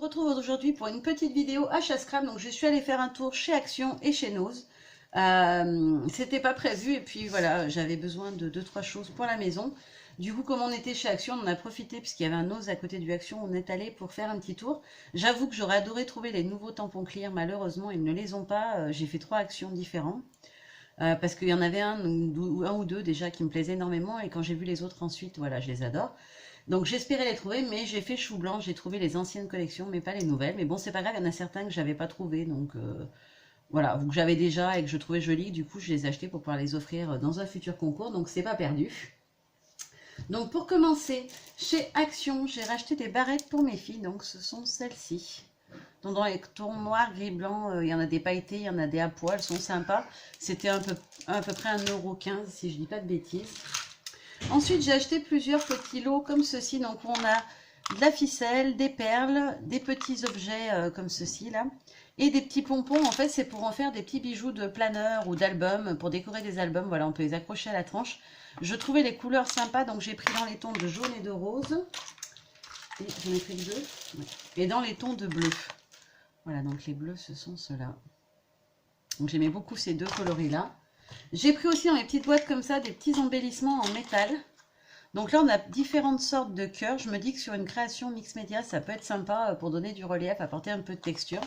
retrouve aujourd'hui pour une petite vidéo achat scrap. Donc je suis allée faire un tour chez Action et chez Nose. C'était pas prévu et puis voilà, j'avais besoin de 2-3 choses pour la maison. Du coup, comme on était chez Action, on en a profité puisqu'il y avait un Nose à côté du Action. On est allé pour faire un petit tour. J'avoue que j'aurais adoré trouver les nouveaux tampons clear. Malheureusement, ils ne les ont pas. J'ai fait 3 actions différents. Parce qu'il y en avait un ou deux déjà qui me plaisaient énormément et quand j'ai vu les autres ensuite, voilà, je les adore. Donc j'espérais les trouver, mais j'ai fait chou blanc, j'ai trouvé les anciennes collections, mais pas les nouvelles. Mais bon, c'est pas grave, il y en a certains que j'avais pas trouvé, donc voilà, que j'avais déjà et que je trouvais jolis, du coup je les ai achetés pour pouvoir les offrir dans un futur concours, donc c'est pas perdu. Donc pour commencer, chez Action, j'ai racheté des barrettes pour mes filles, donc ce sont celles-ci. Donc dans les tons noirs, gris, blanc, il y en a des pailletés, il y en a des à poil, elles sont sympas. C'était à peu près 1,15 € si je dis pas de bêtises. Ensuite, j'ai acheté plusieurs petits lots comme ceci. Donc, on a de la ficelle, des perles, des petits objets comme ceci là. Et des petits pompons. En fait, c'est pour en faire des petits bijoux de planeur ou d'album, pour décorer des albums. Voilà, on peut les accrocher à la tranche. Je trouvais les couleurs sympas, donc j'ai pris dans les tons de jaune et de rose. Et j'en ai pris que deux. Et dans les tons de bleu. Voilà, donc les bleus, ce sont ceux-là. Donc j'aimais beaucoup ces deux coloris-là. J'ai pris aussi dans les petites boîtes comme ça des petits embellissements en métal. Donc là, on a différentes sortes de cœurs. Je me dis que sur une création mix média, ça peut être sympa pour donner du relief, apporter un peu de texture.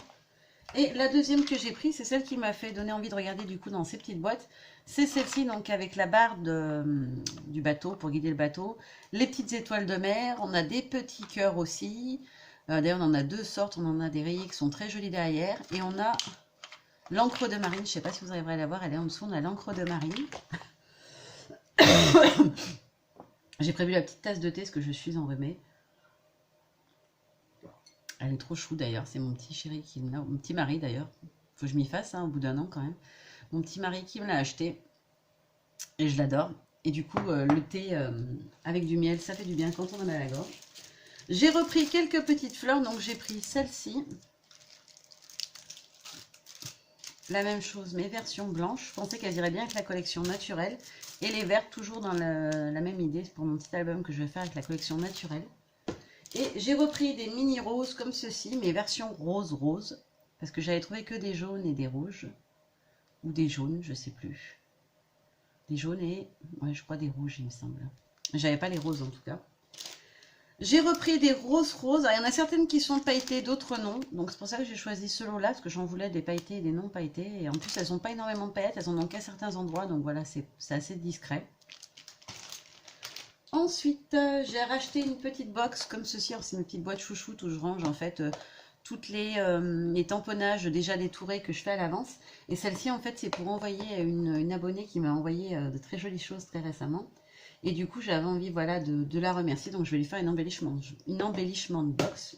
Et la deuxième que j'ai prise, c'est celle qui m'a fait donner envie de regarder du coup dans ces petites boîtes. C'est celle-ci, donc avec la barre du bateau pour guider le bateau. Les petites étoiles de mer. On a des petits cœurs aussi. D'ailleurs, on en a deux sortes. On en a des rayés qui sont très jolis derrière. Et on a l'encre de marine. Je ne sais pas si vous arriverez à la voir. Elle est en dessous. On a l'encre de marine. J'ai prévu la petite tasse de thé parce que je suis enrhumée. Elle est trop chou d'ailleurs. C'est mon petit chéri qui me l'a... Mon petit mari d'ailleurs. Faut que je m'y fasse au bout d'un an quand même. Mon petit mari qui me l'a acheté. Et je l'adore. Et du coup, le thé avec du miel, ça fait du bien quand on en a la gorge. J'ai repris quelques petites fleurs. Donc j'ai pris celle-ci. La même chose, mais version blanche. Je pensais qu'elle irait bien avec la collection naturelle. Et les vertes, toujours dans la même idée pour mon petit album que je vais faire avec la collection naturelle. Et j'ai repris des mini roses comme ceci, mais version rose-rose. Parce que j'avais trouvé que des jaunes et des rouges. Ou des jaunes, je sais plus. Des jaunes et, ouais, je crois des rouges, il me semble. J'avais pas les roses en tout cas. J'ai repris des roses. Il y en a certaines qui sont pailletées, d'autres non. Donc c'est pour ça que j'ai choisi ce lot-là, parce que j'en voulais des pailletées et des non pailletées. Et en plus, elles n'ont pas énormément de paillettes, elles en ont qu'à certains endroits. Donc voilà, c'est assez discret. Ensuite, j'ai racheté une petite box comme ceci. C'est une petite boîte chouchoute où je range en fait toutes les tamponnages déjà détourés que je fais à l'avance. Et celle-ci, en fait, c'est pour envoyer une abonnée qui m'a envoyé de très jolies choses très récemment. Et du coup, j'avais envie voilà, de la remercier. Donc, je vais lui faire une embellissement de box.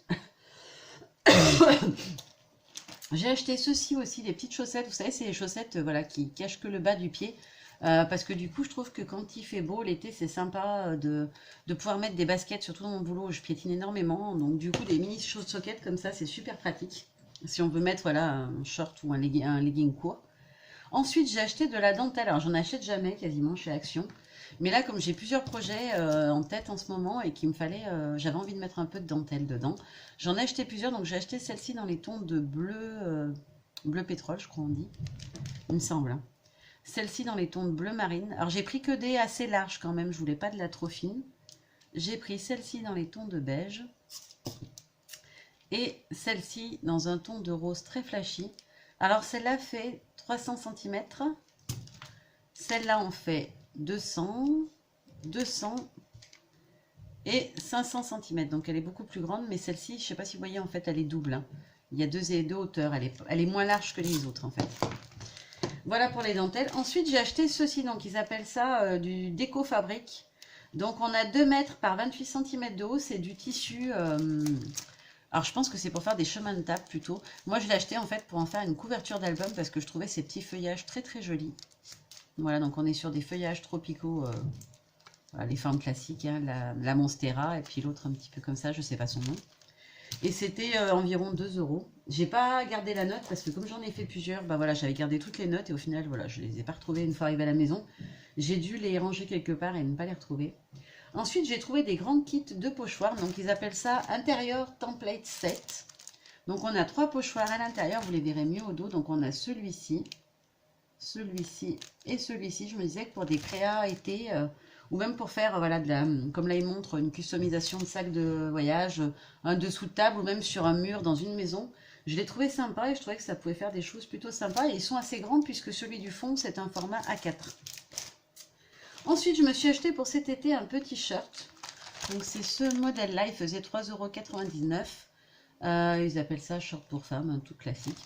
J'ai acheté ceci aussi, des petites chaussettes. Vous savez, c'est les chaussettes voilà, qui cachent que le bas du pied. Parce que du coup, je trouve que quand il fait beau, l'été, c'est sympa de pouvoir mettre des baskets, surtout dans mon boulot où je piétine énormément. Donc, du coup, des mini soquettes comme ça, c'est super pratique. Si on veut mettre voilà, un short ou un legging court. Ensuite, j'ai acheté de la dentelle. Alors, j'en achète jamais quasiment chez Action. Mais là, comme j'ai plusieurs projets en tête en ce moment et qu'il me fallait, j'avais envie de mettre un peu de dentelle dedans. J'en ai acheté plusieurs, donc j'ai acheté celle-ci dans les tons de bleu, bleu pétrole, je crois on dit. Il me semble. Hein. Celle-ci dans les tons de bleu marine. Alors j'ai pris que des assez larges quand même, je voulais pas de la trop fine. J'ai pris celle-ci dans les tons de beige. Et celle-ci dans un ton de rose très flashy. Alors celle-là fait 300 cm. Celle-là en fait 200, 200 et 500 cm. Donc elle est beaucoup plus grande, mais celle-ci, je ne sais pas si vous voyez, en fait, elle est double. Hein. Il y a deux hauteurs. Elle est moins large que les autres, en fait. Voilà pour les dentelles. Ensuite, j'ai acheté ceci. Donc, ils appellent ça du déco fabrique. Donc, on a 2 mètres par 28 cm de haut. C'est du tissu... alors, je pense que c'est pour faire des chemins de table, plutôt. Moi, je l'ai acheté, en fait, pour en faire une couverture d'album parce que je trouvais ces petits feuillages très, très jolis. Voilà, donc on est sur des feuillages tropicaux, voilà, les formes classiques, hein, la Monstera, et puis l'autre un petit peu comme ça, je ne sais pas son nom. Et c'était environ 2 €. J'ai pas gardé la note parce que comme j'en ai fait plusieurs, bah voilà, j'avais gardé toutes les notes et au final, voilà, je les ai pas retrouvées une fois arrivée à la maison. J'ai dû les ranger quelque part et ne pas les retrouver. Ensuite, j'ai trouvé des grands kits de pochoirs, donc ils appellent ça intérieur template set. Donc on a 3 pochoirs à l'intérieur, vous les verrez mieux au dos. Donc on a celui-ci et celui-ci. Je me disais que pour des créas été, ou même pour faire, voilà, comme là il montre, une customisation de sac de voyage, un dessous de table ou même sur un mur dans une maison, je l'ai trouvé sympa et je trouvais que ça pouvait faire des choses plutôt sympas. Et ils sont assez grands puisque celui du fond c'est un format A4. Ensuite je me suis acheté pour cet été un petit shirt. Donc c'est ce modèle-là, il faisait 3,99 €. Ils appellent ça short pour femme, hein, tout classique.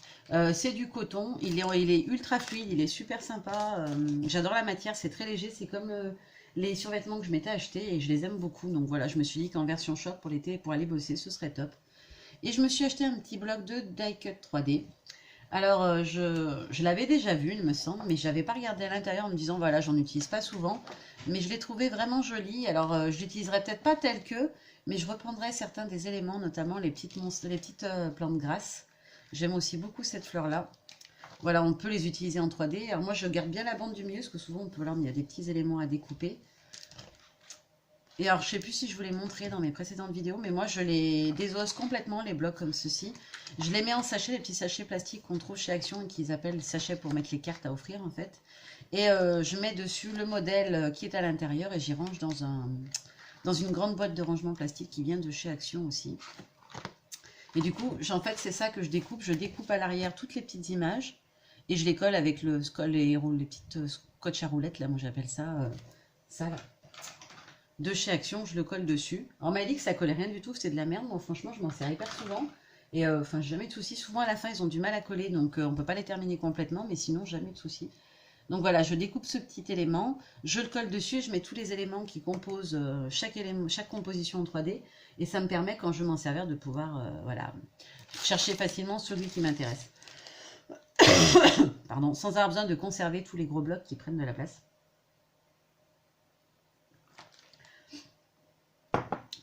C'est du coton, il est ultra fluide, il est super sympa. J'adore la matière, c'est très léger, c'est comme les survêtements que je m'étais achetés et je les aime beaucoup. Donc voilà, je me suis dit qu'en version short pour l'été, pour aller bosser, ce serait top. Et je me suis acheté un petit bloc de die cut 3D. Alors, je l'avais déjà vu, il me semble, mais je n'avais pas regardé à l'intérieur en me disant, voilà, j'en utilise pas souvent. Mais je l'ai trouvé vraiment joli. Alors, je l'utiliserai peut-être pas tel que, mais je reprendrai certains des éléments, notamment les petites plantes grasses. J'aime aussi beaucoup cette fleur-là. Voilà, on peut les utiliser en 3D. Alors moi, je garde bien la bande du milieu, parce que souvent, on peut voir, il y a des petits éléments à découper. Et alors, je sais plus si je vous l'ai montré dans mes précédentes vidéos, mais moi, je les désosse complètement, les blocs comme ceci. Je les mets en sachets, les petits sachets plastiques qu'on trouve chez Action et qu'ils appellent sachets pour mettre les cartes à offrir, en fait. Et je mets dessus le modèle qui est à l'intérieur et j'y range dans une grande boîte de rangement plastique qui vient de chez Action aussi. Et du coup, en fait, c'est ça que je découpe. Je découpe à l'arrière toutes les petites images et je les colle avec les petites scotch à roulettes, là, moi j'appelle ça, ça là. De chez Action, je le colle dessus. On m'a dit que ça collait rien du tout, c'était de la merde. Moi, franchement, je m'en sers hyper souvent. Et enfin, jamais de soucis. Souvent, à la fin, ils ont du mal à coller, donc on ne peut pas les terminer complètement, mais sinon, jamais de soucis. Donc voilà, je découpe ce petit élément, je le colle dessus et je mets tous les éléments qui composent chaque composition en 3D. Et ça me permet, quand je veux m'en servir, de pouvoir voilà, chercher facilement celui qui m'intéresse. Pardon, sans avoir besoin de conserver tous les gros blocs qui prennent de la place.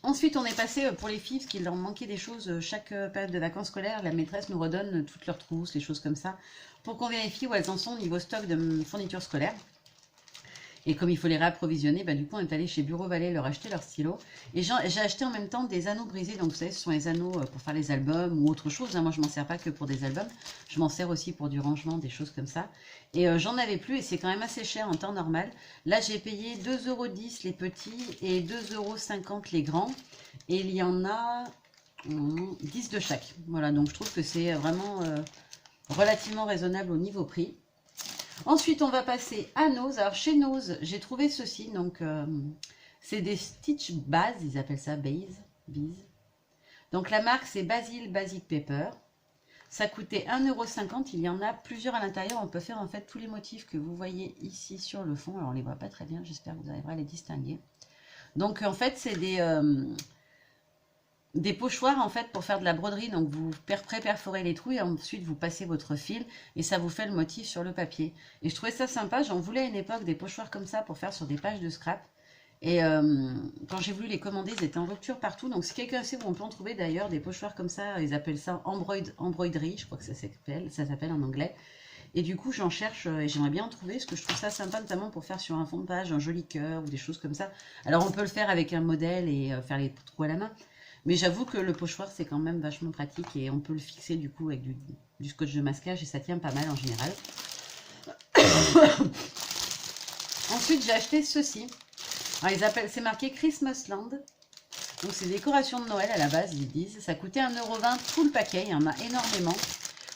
Ensuite, on est passé pour les filles, parce qu'il leur manquait des choses. Chaque période de vacances scolaires, la maîtresse nous redonne toutes leurs trousses, les choses comme ça, pour qu'on vérifie où elles en sont au niveau stock de fournitures scolaires. Et comme il faut les réapprovisionner, bah, du coup, on est allé chez Bureau Vallée leur acheter leurs stylos. Et j'ai acheté en même temps des anneaux brisés. Donc, vous savez, ce sont les anneaux pour faire les albums ou autre chose. Hein. Moi, je ne m'en sers pas que pour des albums. Je m'en sers aussi pour du rangement, des choses comme ça. Et j'en avais plus et c'est quand même assez cher en temps normal. Là, j'ai payé 2,10 € les petits et 2,50 € les grands. Et il y en a 10 de chaque. Voilà, donc je trouve que c'est vraiment relativement raisonnable au niveau prix. Ensuite, on va passer à Nose. Alors, chez Nose, j'ai trouvé ceci. Donc, c'est des Stitch Base. Ils appellent ça Base. Donc, la marque, c'est Basil Basic Paper. Ça coûtait 1,50 €. Il y en a plusieurs à l'intérieur. On peut faire, en fait, tous les motifs que vous voyez ici sur le fond. Alors, on ne les voit pas très bien. J'espère que vous arriverez à les distinguer. Donc, en fait, c'est des pochoirs en fait pour faire de la broderie. Donc vous pré-perforez les trous et ensuite vous passez votre fil et ça vous fait le motif sur le papier. Et je trouvais ça sympa, j'en voulais à une époque des pochoirs comme ça pour faire sur des pages de scrap. Et quand j'ai voulu les commander, ils étaient en rupture partout. Donc si quelqu'un sait où on peut en trouver d'ailleurs des pochoirs comme ça, ils appellent ça embroidery, je crois que ça s'appelle en anglais. Et du coup j'en cherche et j'aimerais bien en trouver parce que je trouve ça sympa notamment pour faire sur un fond de page un joli cœur ou des choses comme ça. Alors on peut le faire avec un modèle et faire les trous à la main. Mais j'avoue que le pochoir, c'est quand même vachement pratique et on peut le fixer du coup avec du scotch de masquage et ça tient pas mal en général. Ensuite, j'ai acheté ceci. C'est marqué Christmas Land. Donc, c'est décoration de Noël à la base, ils disent. Ça coûtait 1,20 € tout le paquet, il y en a énormément.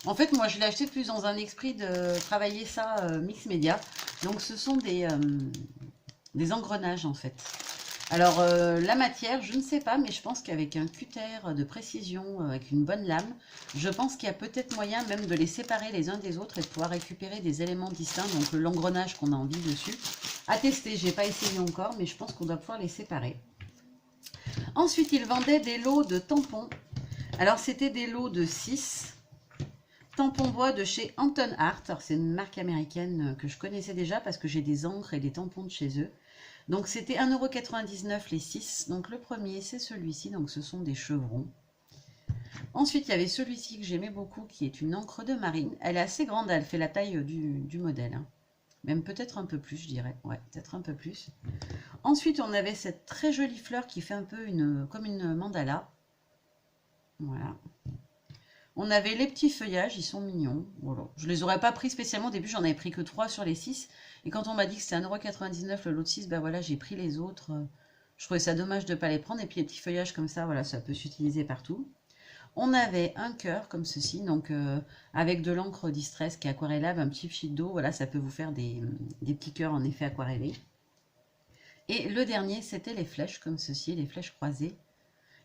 En fait, moi, je l'ai acheté plus dans un esprit de travailler ça mix média. Donc, ce sont des engrenages en fait. Alors, la matière, je ne sais pas, mais je pense qu'avec un cutter de précision, avec une bonne lame, je pense qu'il y a peut-être moyen même de les séparer les uns des autres et de pouvoir récupérer des éléments distincts, donc l'engrenage qu'on a envie dessus. À tester, je n'ai pas essayé encore, mais je pense qu'on doit pouvoir les séparer. Ensuite, ils vendaient des lots de tampons. Alors, c'était des lots de 6 tampons bois de chez Anton Art. C'est une marque américaine que je connaissais déjà parce que j'ai des encres et des tampons de chez eux. Donc c'était 1,99 € les 6. Donc le premier c'est celui-ci, donc ce sont des chevrons. Ensuite il y avait celui-ci que j'aimais beaucoup qui est une encre de marine. Elle est assez grande, elle fait la taille du modèle. Hein. Même peut-être un peu plus je dirais. Ouais, peut-être un peu plus. Ensuite on avait cette très jolie fleur qui fait un peu comme une mandala. Voilà. On avait les petits feuillages, ils sont mignons. Voilà. Je les aurais pas pris spécialement. Au début, j'en avais pris que 3 sur les 6. Et quand on m'a dit que c'était 1,99 € le lot de 6, ben voilà, j'ai pris les autres. Je trouvais ça dommage de ne pas les prendre. Et puis les petits feuillages comme ça, voilà, ça peut s'utiliser partout. On avait un cœur comme ceci, donc avec de l'encre distress qui est aquarellable, un petit fil d'eau. Voilà, ça peut vous faire des petits cœurs en effet aquarellés. Et le dernier, c'était les flèches comme ceci, les flèches croisées.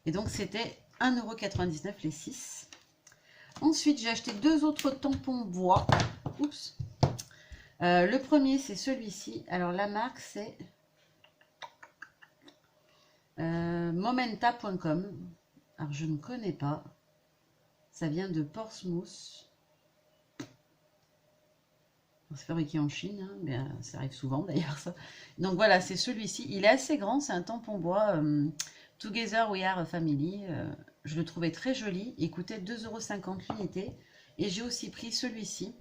Et donc, c'était 1,99 € les 6. Ensuite, j'ai acheté 2 autres tampons bois. Oups. Le premier, c'est celui-ci. Alors, la marque, c'est momenta.com. Alors, je ne connais pas. Ça vient de Portsmouth. C'est fabriqué en Chine, hein, mais ça arrive souvent d'ailleurs ça. Donc voilà, c'est celui-ci. Il est assez grand, c'est un tampon bois. Together We Are a Family. Je le trouvais très joli. Il coûtait 2,50 € l'unité. Et j'ai aussi pris celui-ci.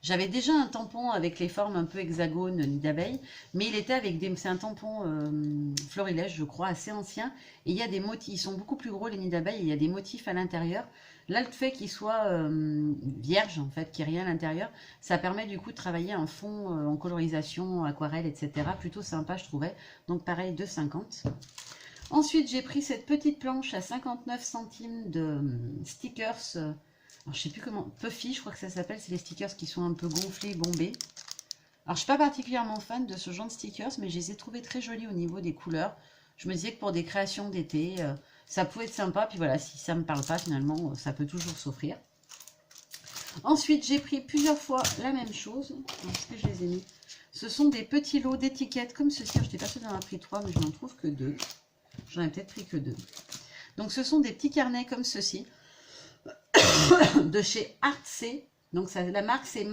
J'avais déjà un tampon avec les formes un peu hexagones nid d'abeille, mais il était avec des... C'est un tampon florilège, je crois, assez ancien. Et il y a des motifs, ils sont beaucoup plus gros les nids d'abeilles, il y a des motifs à l'intérieur. Là, le fait qu'il soit vierge, en fait, qu'il n'y ait rien à l'intérieur, ça permet du coup de travailler un fond en colorisation, aquarelle, etc. Plutôt sympa, je trouvais. Donc pareil, 2,50 €. Ensuite, j'ai pris cette petite planche à 59 centimes de stickers. Alors, je sais plus comment, Puffy, je crois que ça s'appelle, c'est les stickers qui sont un peu gonflés, bombés. Alors, je suis pas particulièrement fan de ce genre de stickers, mais je les ai trouvés très jolis au niveau des couleurs. Je me disais que pour des créations d'été, ça pouvait être sympa. Puis voilà, si ça me parle pas, finalement, ça peut toujours s'offrir. Ensuite, j'ai pris plusieurs fois la même chose. Est-ce que je les ai mis? Ce sont des petits lots d'étiquettes comme ceci. Je n'étais pas sûre d'en avoir pris 3, mais je n'en trouve que 2. J'en ai peut-être pris que 2. Donc, ce sont des petits carnets comme ceci. De chez Artsy. Donc ça, la marque c'est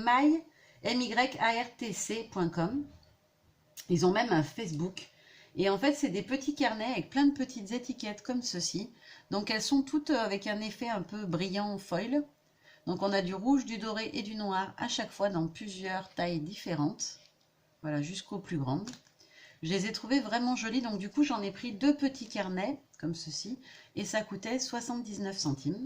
myartc.com. Ils ont même un Facebook. Et en fait c'est des petits carnets avec plein de petites étiquettes comme ceci. Donc elles sont toutes avec un effet un peu brillant foil. Donc on a du rouge, du doré et du noir à chaque fois dans plusieurs tailles différentes. Voilà, jusqu'aux plus grandes. Je les ai trouvées vraiment jolies. Donc du coup j'en ai pris 2 petits carnets comme ceci. Et ça coûtait 79 centimes.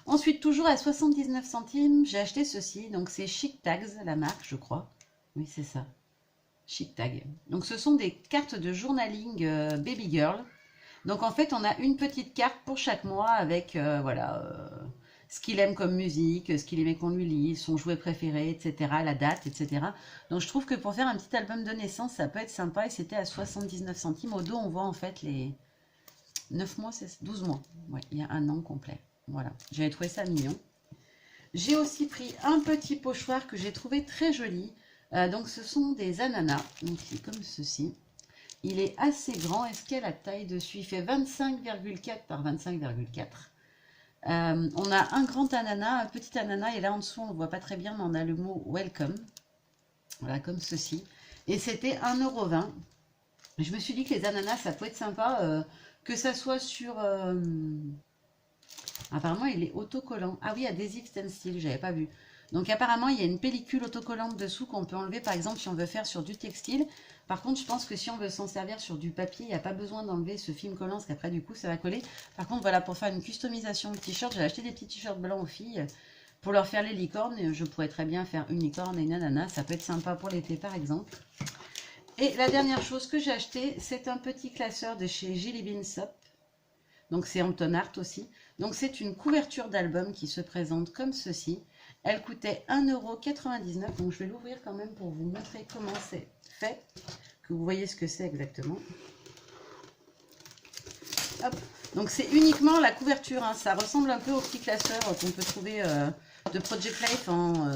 Ensuite, toujours à 79 centimes, j'ai acheté ceci. Donc, c'est Chic Tags, la marque, je crois. Oui, c'est ça. Chic Tag. Donc, ce sont des cartes de journaling Baby Girl. Donc, en fait, on a une petite carte pour chaque mois avec, voilà, ce qu'il aime comme musique, ce qu'il aimait qu'on lui lise, son jouet préféré, etc., la date, etc. Donc, je trouve que pour faire un petit album de naissance, ça peut être sympa. Et c'était à 79 centimes. Au dos, on voit en fait les 9 mois, c'est 12 mois. Ouais, il y a un an complet. Voilà, j'avais trouvé ça mignon. J'ai aussi pris un petit pochoir que j'ai trouvé très joli. Donc ce sont des ananas, donc c'est comme ceci. Il est assez grand. Est-ce qu'il y a la taille dessus? Il fait 25,4 par 25,4. On a un grand ananas, un petit ananas, et là en dessous on ne voit pas très bien, mais on a le mot welcome. Voilà, comme ceci. Et c'était 1,20 €. Je me suis dit que les ananas, ça peut être sympa, que ça soit sur... Apparemment, il est autocollant. Ah oui, adhésif stencil, j'avais pas vu. Donc apparemment, il y a une pellicule autocollante dessous qu'on peut enlever, par exemple, si on veut faire sur du textile. Par contre, je pense que si on veut s'en servir sur du papier, il n'y a pas besoin d'enlever ce film collant, parce qu'après, du coup, ça va coller. Par contre, voilà, pour faire une customisation de t-shirt, j'ai acheté des petits t-shirts blancs aux filles. Pour leur faire les licornes, je pourrais très bien faire une licorne et une ananas. Ça peut être sympa pour l'été, par exemple. Et la dernière chose que j'ai acheté, c'est un petit classeur de chez Jelly Bean Soap. Donc c'est Hampton Art aussi. Donc c'est une couverture d'album qui se présente comme ceci. Elle coûtait 1,99 €. Donc je vais l'ouvrir quand même pour vous montrer comment c'est fait. Que vous voyez ce que c'est exactement. Hop. Donc c'est uniquement la couverture. Hein. Ça ressemble un peu au petit classeur qu'on peut trouver de Project Life en...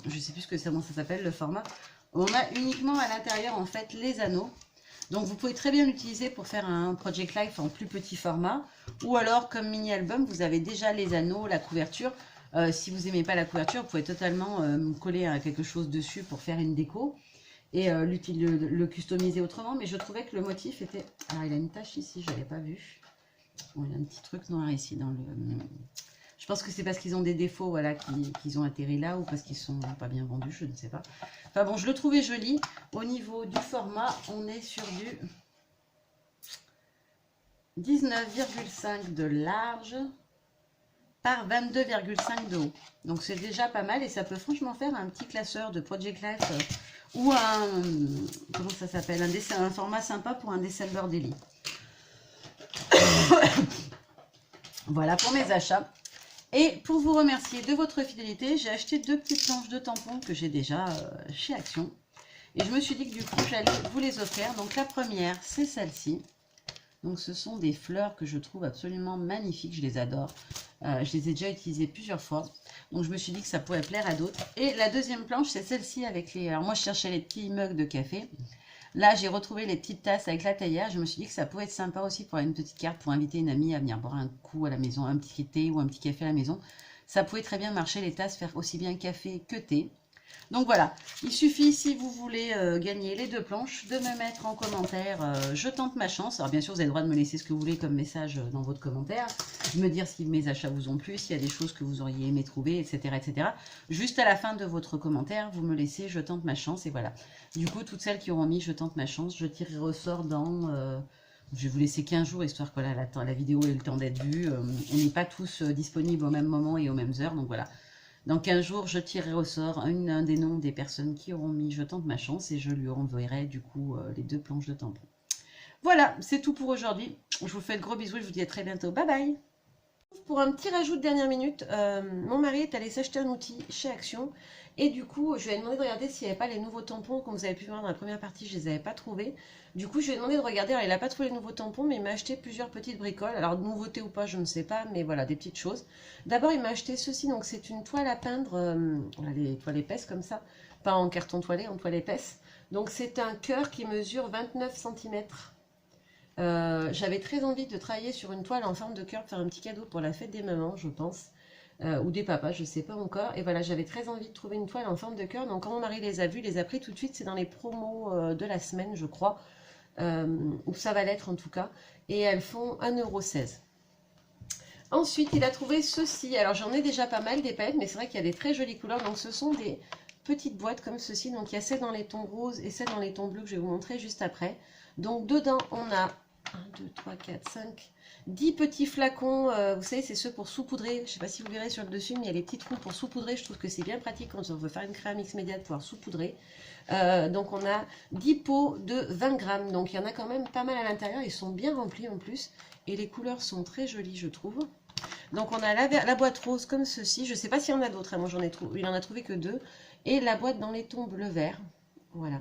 je ne sais plus comment ça s'appelle le format. On a uniquement à l'intérieur en fait les anneaux. Donc vous pouvez très bien l'utiliser pour faire un Project Life en plus petit format. Ou alors comme mini album, vous avez déjà les anneaux, la couverture. Si vous n'aimez pas la couverture, vous pouvez totalement coller quelque chose dessus pour faire une déco. Et le customiser autrement. Mais je trouvais que le motif était... Alors il a une tache ici, je n'avais pas vu. Bon, il y a un petit truc noir ici dans le... Je pense que c'est parce qu'ils ont des défauts, voilà, qu'ils ont atterri là, ou parce qu'ils sont pas bien vendus, je ne sais pas. Enfin bon, je le trouvais joli. Au niveau du format, on est sur du 19,5 de large par 22,5 de haut. Donc c'est déjà pas mal et ça peut franchement faire un petit classeur de Project Life ou un, comment ça s'appelle, un format sympa pour un December Daily. Voilà pour mes achats. Et pour vous remercier de votre fidélité, j'ai acheté 2 petites planches de tampons que j'ai déjà chez Action. Et je me suis dit que du coup, j'allais vous les offrir. Donc la première, c'est celle-ci. Donc ce sont des fleurs que je trouve absolument magnifiques, je les adore. Je les ai déjà utilisées plusieurs fois. Donc je me suis dit que ça pourrait plaire à d'autres. Et la deuxième planche, c'est celle-ci avec les... Alors moi, je cherchais les petits mugs de café. Là, j'ai retrouvé les petites tasses avec la théière. Je me suis dit que ça pouvait être sympa aussi pour une petite carte, pour inviter une amie à venir boire un coup à la maison, un petit thé ou un petit café à la maison. Ça pouvait très bien marcher, les tasses, faire aussi bien café que thé. Donc voilà, il suffit, si vous voulez gagner les 2 planches, de me mettre en commentaire je tente ma chance. Alors bien sûr, vous avez le droit de me laisser ce que vous voulez comme message dans votre commentaire, me dire si mes achats vous ont plu, s'il y a des choses que vous auriez aimé trouver, etc., etc. Juste à la fin de votre commentaire, vous me laissez je tente ma chance et voilà. Du coup, toutes celles qui auront mis je tente ma chance, je tirerai au sort dans... je vais vous laisser 15 jours, histoire que la vidéo ait le temps d'être vue. On n'est pas tous disponibles au même moment et aux mêmes heures, donc voilà. Dans 15 jours, je tirerai au sort un des noms des personnes qui auront mis je tente ma chance et je lui enverrai du coup les 2 planches de tampons. Voilà, c'est tout pour aujourd'hui. Je vous fais de gros bisous et je vous dis à très bientôt. Bye bye! Pour un petit rajout de dernière minute, mon mari est allé s'acheter un outil chez Action et du coup je lui ai demandé de regarder s'il n'y avait pas les nouveaux tampons. Comme vous avez pu voir dans la première partie, je ne les avais pas trouvés. Du coup je lui ai demandé de regarder. Alors il n'a pas trouvé les nouveaux tampons, mais il m'a acheté plusieurs petites bricoles. Alors nouveauté ou pas, je ne sais pas, mais voilà, des petites choses. D'abord il m'a acheté ceci, donc c'est une toile à peindre, les toiles épaisses comme ça, pas en carton toilé, en toile épaisse. Donc c'est un cœur qui mesure 29 cm. J'avais très envie de travailler sur une toile en forme de cœur, faire un petit cadeau pour la fête des mamans, je pense, ou des papas, je ne sais pas encore. Et voilà, j'avais très envie de trouver une toile en forme de cœur. Donc quand mon mari les a vus, il les a pris tout de suite. C'est dans les promos de la semaine, je crois, ou ça va l'être en tout cas. Et elles font 1,16 €. Ensuite, il a trouvé ceci. Alors j'en ai déjà pas mal des palettes, mais c'est vrai qu'il y a des très jolies couleurs. Donc ce sont des petites boîtes comme ceci. Donc il y a celle dans les tons roses et celle dans les tons bleus que je vais vous montrer juste après. Donc dedans, on a 1, 2, 3, 4, 5, 10 petits flacons. Vous savez, c'est ceux pour saupoudrer. Je ne sais pas si vous verrez sur le dessus, mais il y a les petits trous pour saupoudrer. Je trouve que c'est bien pratique quand on veut faire une créa mix média de pouvoir saupoudrer. Donc on a 10 pots de 20 grammes. Donc il y en a quand même pas mal à l'intérieur. Ils sont bien remplis en plus. Et les couleurs sont très jolies, je trouve. Donc on a la boîte rose comme ceci. Je ne sais pas s'il y en a d'autres. Hein. Moi j'en ai trouvé. Il en a trouvé que 2. Et la boîte dans les tons bleu-vert. Voilà.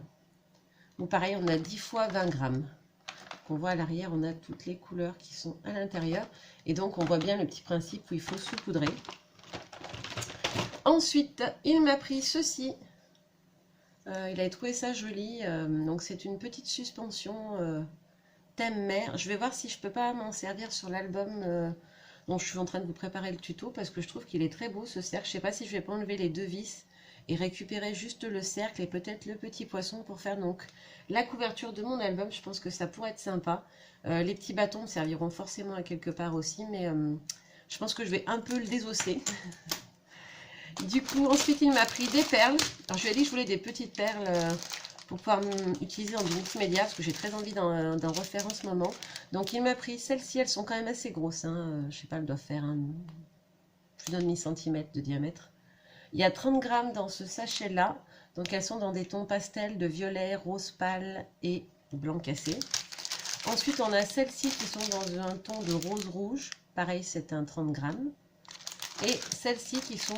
Donc pareil, on a 10 fois 20 grammes. On voit à l'arrière, on a toutes les couleurs qui sont à l'intérieur. Et donc, on voit bien le petit principe où il faut saupoudrer. Ensuite, il m'a pris ceci. Il a trouvé ça joli. Donc, c'est une petite suspension thème mer. Je vais voir si je ne peux pas m'en servir sur l'album dont je suis en train de vous préparer le tuto. Parce que je trouve qu'il est très beau, ce cercle. Je ne sais pas si je vais pas enlever les 2 vis et récupérer juste le cercle et peut-être le petit poisson pour faire donc la couverture de mon album. Je pense que ça pourrait être sympa. Les petits bâtons me serviront forcément à quelque part aussi, mais je pense que je vais un peu le désosser. Du coup, ensuite, il m'a pris des perles. Alors, je lui ai dit que je voulais des petites perles pour pouvoir utiliser dans du mix média, parce que j'ai très envie d'en refaire en ce moment. Donc, il m'a pris celles-ci. Elles sont quand même assez grosses. Hein. Je sais pas, elles doivent faire plus d'un demi-centimètre de diamètre. Il y a 30 grammes dans ce sachet-là. Donc, elles sont dans des tons pastels de violet, rose pâle et blanc cassé. Ensuite, on a celles-ci qui sont dans un ton de rose rouge. Pareil, c'est un 30 grammes. Et celles-ci qui sont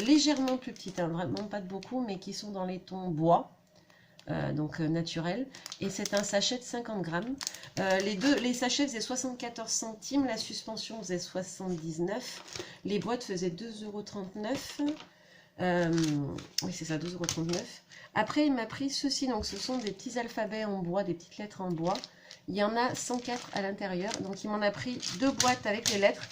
légèrement plus petites, hein, vraiment pas de beaucoup, mais qui sont dans les tons bois, donc naturel. Et c'est un sachet de 50 grammes. Les sachets faisaient 74 centimes, la suspension faisait 79, les boîtes faisaient 2,39 €. Oui, c'est ça, 12,39 €. Après, il m'a pris ceci. Donc, ce sont des petits alphabets en bois, des petites lettres en bois. Il y en a 104 à l'intérieur. Donc, il m'en a pris 2 boîtes avec les lettres.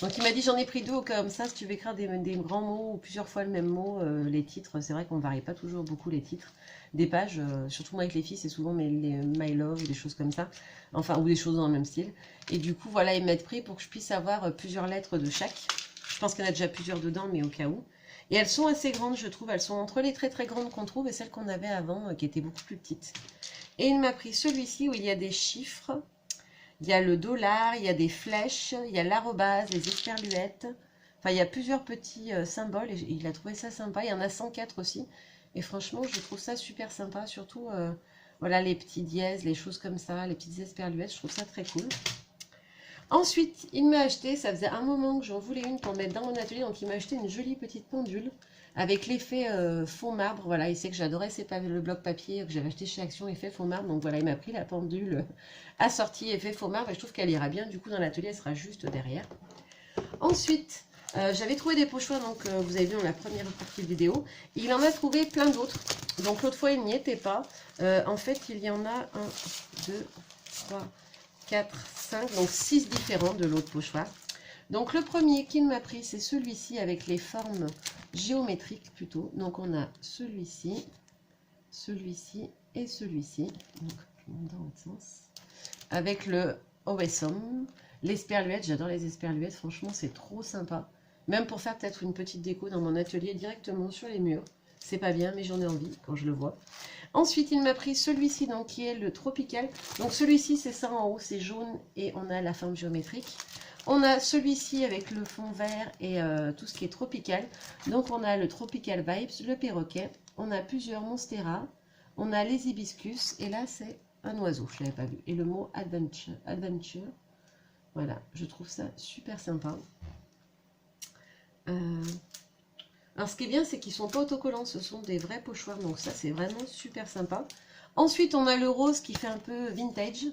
Donc, il m'a dit, j'en ai pris 2 au cas comme ça. Si tu veux écrire des grands mots ou plusieurs fois le même mot, les titres, c'est vrai qu'on ne varie pas toujours beaucoup les titres des pages. Surtout moi avec les filles, c'est souvent les My Love ou des choses comme ça. Enfin, ou des choses dans le même style. Et du coup, voilà, il m'a pris pour que je puisse avoir plusieurs lettres de chaque. Je pense qu'il y en a déjà plusieurs dedans, mais au cas où. Et elles sont assez grandes, je trouve. Elles sont entre les très très grandes qu'on trouve et celles qu'on avait avant, qui étaient beaucoup plus petites. Et il m'a pris celui-ci où il y a des chiffres. Il y a le dollar, il y a des flèches, il y a l'arrobase, les esperluettes. Enfin, il y a plusieurs petits symboles et il a trouvé ça sympa. Il y en a 104 aussi. Et franchement, je trouve ça super sympa. Surtout, voilà, les petits dièses, les choses comme ça, les petites esperluettes. Je trouve ça très cool. Ensuite, il m'a acheté, ça faisait un moment que j'en voulais une pour mettre dans mon atelier. Donc, il m'a acheté une jolie petite pendule avec l'effet fond marbre. Voilà, il sait que j'adorais le bloc papier que j'avais acheté chez Action, effet fond marbre. Donc, voilà, il m'a pris la pendule assortie effet fond marbre. Et je trouve qu'elle ira bien. Du coup, dans l'atelier, elle sera juste derrière. Ensuite, j'avais trouvé des pochoirs, donc vous avez vu dans la première partie de vidéo. Il en a trouvé plein d'autres. Donc l'autre fois, il n'y était pas. En fait, il y en a 1, 2, 3, 4, 5, donc 6 différents de l'autre pochoir. Donc le premier qu'il m'a pris, c'est celui-ci avec les formes géométriques plutôt. Donc on a celui-ci, celui-ci et celui-ci. Donc je monte dans l'autre sens. Avec le Owesome. L'esperluette, j'adore les esperluettes, franchement c'est trop sympa. Même pour faire peut-être une petite déco dans mon atelier directement sur les murs. C'est pas bien mais j'en ai envie quand je le vois. Ensuite il m'a pris celui-ci donc qui est le tropical. Donc celui-ci c'est ça en haut, c'est jaune et on a la forme géométrique. On a celui-ci avec le fond vert et tout ce qui est tropical. Donc on a le Tropical Vibes, le perroquet. On a plusieurs monstera. On a les hibiscus et là c'est un oiseau, je ne l'avais pas vu. Et le mot adventure. Voilà, je trouve ça super sympa. Alors ce qui est bien, c'est qu'ils ne sont pas autocollants, ce sont des vrais pochoirs, donc ça c'est vraiment super sympa. Ensuite, on a le rose qui fait un peu vintage,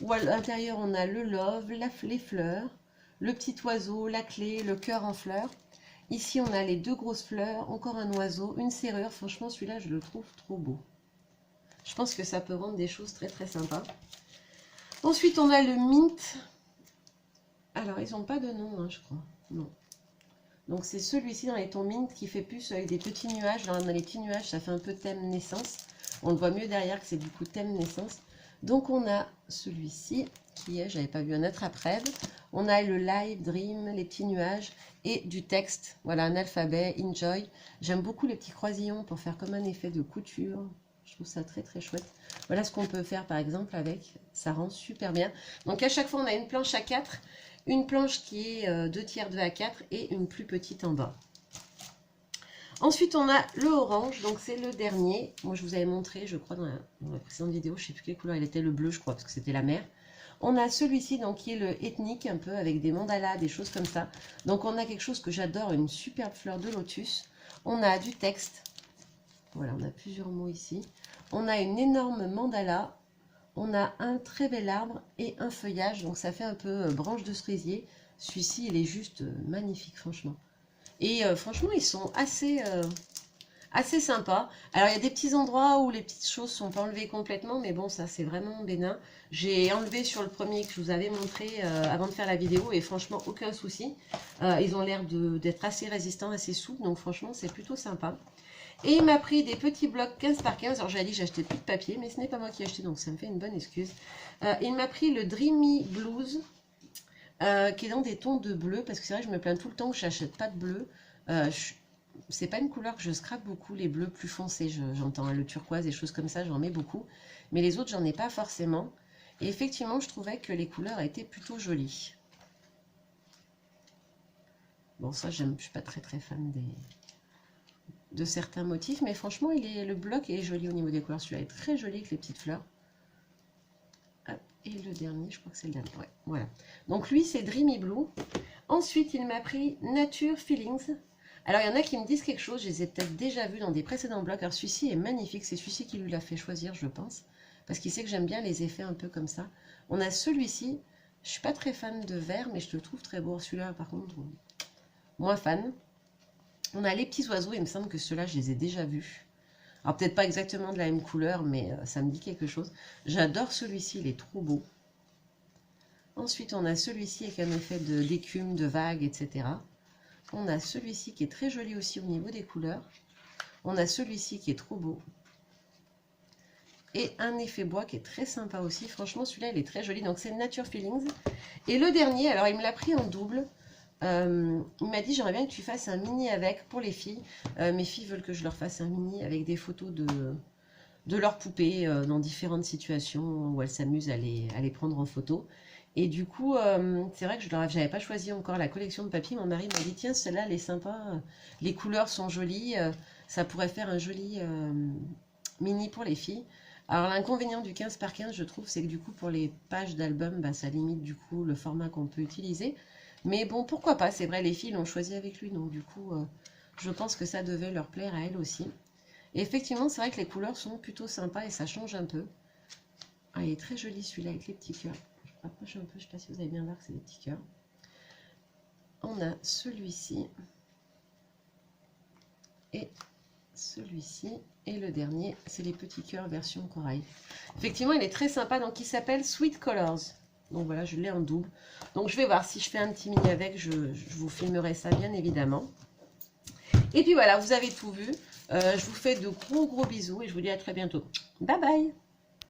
où à l'intérieur on a le love, les fleurs, le petit oiseau, la clé, le cœur en fleurs. Ici on a les deux grosses fleurs, encore un oiseau, une serrure. Franchement celui-là je le trouve trop beau. Je pense que ça peut rendre des choses très très sympas. Ensuite on a le mint. Alors, ils n'ont pas de nom, hein, je crois. Non. Donc, c'est celui-ci dans les tons mint qui fait plus avec des petits nuages. Dans les petits nuages, ça fait un peu thème naissance. On le voit mieux derrière que c'est du coup thème naissance. Donc, on a celui-ci qui est, j'avais pas vu un attrape-rêve. On a le live, dream, les petits nuages et du texte. Voilà, un alphabet, enjoy. J'aime beaucoup les petits croisillons pour faire comme un effet de couture. Je trouve ça très très chouette. Voilà ce qu'on peut faire par exemple avec. Ça rend super bien. Donc, à chaque fois, on a une planche à 4. Une planche qui est 2 tiers de A4 et une plus petite en bas. Ensuite, on a le orange, donc c'est le dernier. Moi, je vous avais montré, je crois, dans la précédente vidéo, je ne sais plus quelle couleur il était, le bleu, je crois, parce que c'était la mer. On a celui-ci, donc qui est le ethnique, un peu avec des mandalas, des choses comme ça. Donc, on a quelque chose que j'adore, une superbe fleur de lotus. On a du texte. Voilà, on a plusieurs mots ici. On a une énorme mandala. On a un très bel arbre et un feuillage, donc ça fait un peu branche de cerisier. Celui-ci, il est juste magnifique, franchement. Et franchement, ils sont assez sympas. Alors, il y a des petits endroits où les petites choses sont pas enlevées complètement, mais bon, ça, c'est vraiment bénin. J'ai enlevé sur le premier que je vous avais montré avant de faire la vidéo, et franchement, aucun souci. Ils ont l'air d'être assez résistants, assez souples, donc franchement, c'est plutôt sympa. Et il m'a pris des petits blocs 15 par 15. Alors j'avais dit que j'achetais plus de papier, mais ce n'est pas moi qui ai acheté, donc ça me fait une bonne excuse. Il m'a pris le Dreamy Blues, qui est dans des tons de bleu, parce que c'est vrai que je me plains tout le temps que je n'achète pas de bleu. C'est pas une couleur que je scrape beaucoup, les bleus plus foncés, j'entends le turquoise, des choses comme ça, j'en mets beaucoup. Mais les autres, j'en ai pas forcément. Et effectivement, je trouvais que les couleurs étaient plutôt jolies. Bon, ça, je suis pas très très fan de certains motifs, mais franchement le bloc est joli au niveau des couleurs. Celui-là est très joli avec les petites fleurs. Hop, et le dernier, je crois que c'est le dernier. Ouais, voilà. Donc lui, c'est Dreamy Blue. Ensuite, il m'a pris Nature Feelings. Alors, il y en a qui me disent quelque chose. Je les ai peut-être déjà vus dans des précédents blocs. Alors, celui-ci est magnifique. C'est celui-ci qui lui l'a fait choisir, je pense. Parce qu'il sait que j'aime bien les effets un peu comme ça. On a celui-ci. Je suis pas très fan de vert, mais je le trouve très beau. Celui-là, par contre, moins fan. On a les petits oiseaux, il me semble que ceux-là, je les ai déjà vus. Alors peut-être pas exactement de la même couleur, mais ça me dit quelque chose. J'adore celui-ci, il est trop beau. Ensuite, on a celui-ci avec un effet d'écume, de vagues, etc. On a celui-ci qui est très joli aussi au niveau des couleurs. On a celui-ci qui est trop beau. Et un effet bois qui est très sympa aussi. Franchement, celui-là, il est très joli. Donc c'est Nature Feelings. Et le dernier, alors il me l'a pris en double. Il m'a dit j'aimerais bien que tu fasses un mini avec pour les filles. Mes filles veulent que je leur fasse un mini avec des photos de leurs poupées dans différentes situations où elles s'amusent à les prendre en photo. Et du coup, c'est vrai que je n'avais pas choisi encore la collection de papier. Mon mari m'a dit, tiens, celle-là, elle est sympa. Les couleurs sont jolies. Ça pourrait faire un joli mini pour les filles. Alors l'inconvénient du 15 par 15, je trouve, c'est que du coup, pour les pages d'album, bah, ça limite du coup le format qu'on peut utiliser. Mais bon, pourquoi pas? C'est vrai, les filles l'ont choisi avec lui. Donc du coup, je pense que ça devait leur plaire à elles aussi. Et effectivement, c'est vrai que les couleurs sont plutôt sympas et ça change un peu. Ah, il est très joli celui-là avec les petits cœurs. Je rapproche un peu, je ne sais pas si vous allez bien voir que c'est des petits cœurs. On a celui-ci et celui-ci. Et le dernier, c'est les petits cœurs version corail. Effectivement, il est très sympa. Donc, il s'appelle Sweet Colors. Donc voilà, je l'ai en double. Donc, je vais voir si je fais un petit mini avec. Je vous filmerai ça, bien évidemment. Et puis voilà, vous avez tout vu. Je vous fais de gros bisous et je vous dis à très bientôt. Bye bye!